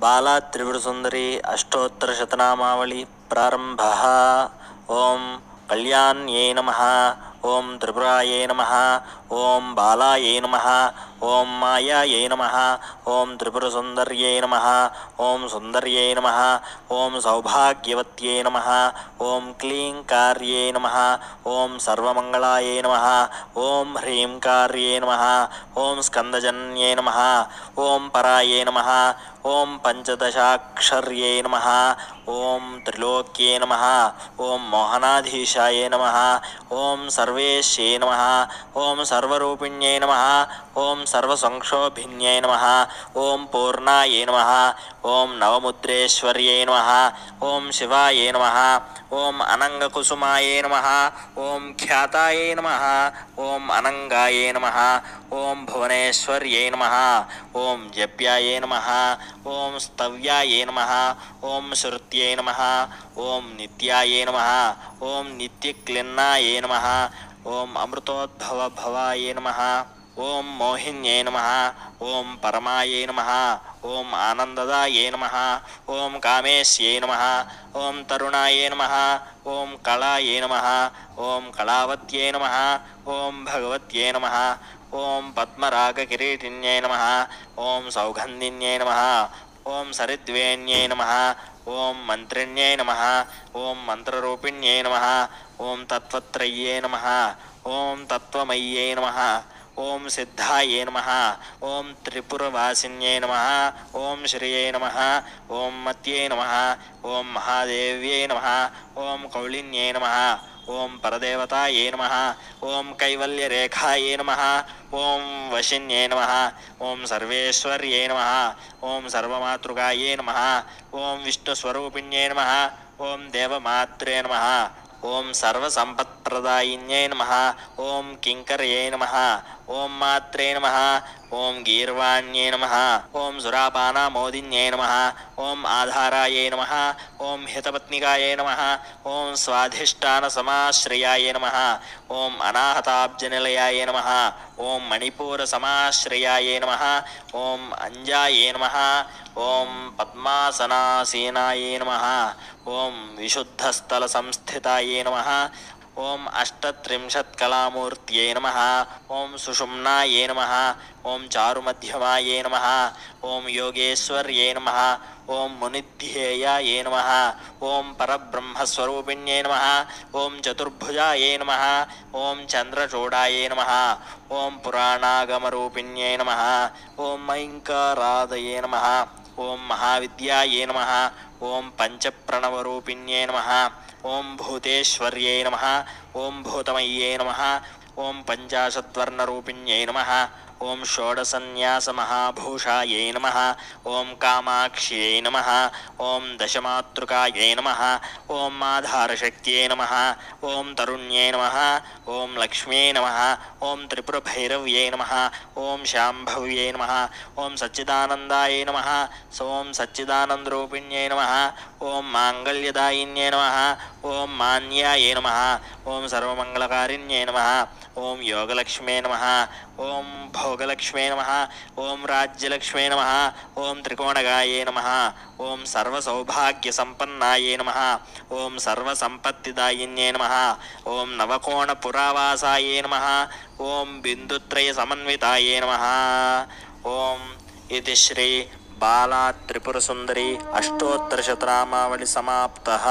बाला त्रिपुरसुन्दरी अष्टोत्तरशतनामावली प्रारम्भः। ओं कल्याण्यै नमः। ओं त्रिपुरायै नमः। ओं बालायै नमः। ओं मायायै नमः। ओं त्रिपुरसुन्दर्यै नमः। ओं सुन्दर्यै नमः। ओं सौभाग्यवत्यै नमः। ओं क्लीङ्कार्यै नमः। ओं सर्वमङ्गलायै नमः। ओं ह्रीङ्कार्यै नमः। ओं स्कन्दजनन्यै नमः। ओं परायै नमः। ओं पञ्चदशाक्षर्यै नमः। ओं त्रिलोक्यै नमः। ओं मोहनाधीशायै नमः। ओं सर्वेश्यै नमः। ओं सर्वरूपिण्यै नमः। ओं सर्वसंक्षोभिन्यै नमः। ओं पूर्णायै नमः। ओं नवमुद्रेश्वर्यै नमः। ओं शिवायै नमः। ओं अनङ्गकुसुमायै नमः। ओं ख्यातायै नमः। ओं अनङ्गायै नमः। ओं भुवनेश्वर्यै नमः। ओं जप्यायै नमः। ओं स्तव्यायै नमः। ओं श्रुत्यै नमः। ओं नित्यायै नमः। ओं नित्यक्लिन्नायै नमः। ओं अमृतोद्भवभवायै नमः। ओं मोहिन्यै नमः। ओं परमायै नमः। ओं आनन्ददायै नमः। ओं कामेश्यै नमः। ओं तरुणायै नमः। ओं कलायै नमः। ओं कलावत्यै नमः। ओं भगवत्यै नमः। ओं पद्मरागकिरीटिन्यै नमः। ओं सौगन्धिन्यै नमः। ओं सरिद्वेण्यै नमः। ओं मन्त्रिण्यै नमः। ओं मन्त्ररूपिण्यै नमः। ओं तत्त्वत्रय्यै नमः। ओं तत्त्वमय्यै नमः। ओं सिद्धायै नमः। ओं त्रिपुरवासिन्यै नमः। ओं श्रियै नमः। ओं मत्यै नमः। ओं महादेव्यै नमः। ओं कौलिन्यै नमः। ओं परदेवतायै नमः। ओं कैवल्यरेखायै नमः। ओं वशिन्यै नमः। ओं सर्वेश्वर्यै नमः। ओं सर्वमातृकायै नमः। ओं विष्णुस्वरूपिण्यै नमः। ओं देवमात्रे नमः। ओं सर्वसम्पत्प्रदायिन्यै नमः। ओं किङ्कर्यै नमः। ओं मात्रे नमः। ओं गीर्वाण्यै नमः। ओं सुरापानामोदिन्यै नमः। ओं आधारायै नमः। ओं हितपत्निकायै नमः। ओं स्वाधिष्ठानसमाश्रयाय नमः। ओं अनाहताब्जनिलयाय नमः। ओं मणिपूरसमाश्रयाय नमः। ओं अञ्जायै नमः। ओं पद्मासनासीनाय नमः। ओं विशुद्धस्थलसंस्थितायै नमः। ओं अष्टत्रिंशत्कलामूर्त्यै नमः। ओं सुषुम्नायै नमः। ओं चारुमध्यमायै नमः। ओं योगेश्वर्यै नमः। ओं मुनिध्येयायै नमः। ओं परब्रह्मस्वरूपिण्यै नमः। ओं चतुर्भुजायै नमः। ओं चन्द्रचूडायै नमः। ओं पुराणागमरूपिण्यै नमः। ओं ऐङ्कारादये नमः। ओं महाविद्यायै नमः। ओं पञ्चप्रणवरूपिण्यै नमः। ओं भूतेश्वर्यै नमः। ओं भूतमय्यै नमः। ओं पञ्चाशद्वर्णरूपिण्यै नमः। ओं षोडशन्यासमहाभूषायै नमः। ओं कामाक्ष्यै नमः। ओं दशमातृकायै नमः। ओं आधारशक्त्यै नमः। ओं तरुण्यै नमः। ओं लक्ष्म्यै नमः। ओं त्रिपुरभैरव्यै नमः। ओं शाम्भव्यै नमः। ओं सच्चिदानन्दायै नमः। ओं सच्चिदानन्दरूपिण्यै नमः। ओं माङ्गल्यदायिन्यै नमः। ओं मान्यायै नमः। ओं सर्वमङ्गलकारिण्यै नमः। ओं योगलक्ष्म्यै नमः। ओं भोगलक्ष्म्यै नमः। ओं राज्यलक्ष्म्यै नमः। ओं त्रिकोणगायै नमः। ओं सर्वसौभाग्यसम्पन्नायै नमः। ओं सर्वसम्पत्तिदायिन्यै नमः। ओं नवकोणपुरावासायै नमः। ओं बिन्दुत्रयसमन्वितायै नमः। ओं इति श्री बाला त्रिपुरसुन्दरी अष्टोत्तरशतनामावली समाप्तः।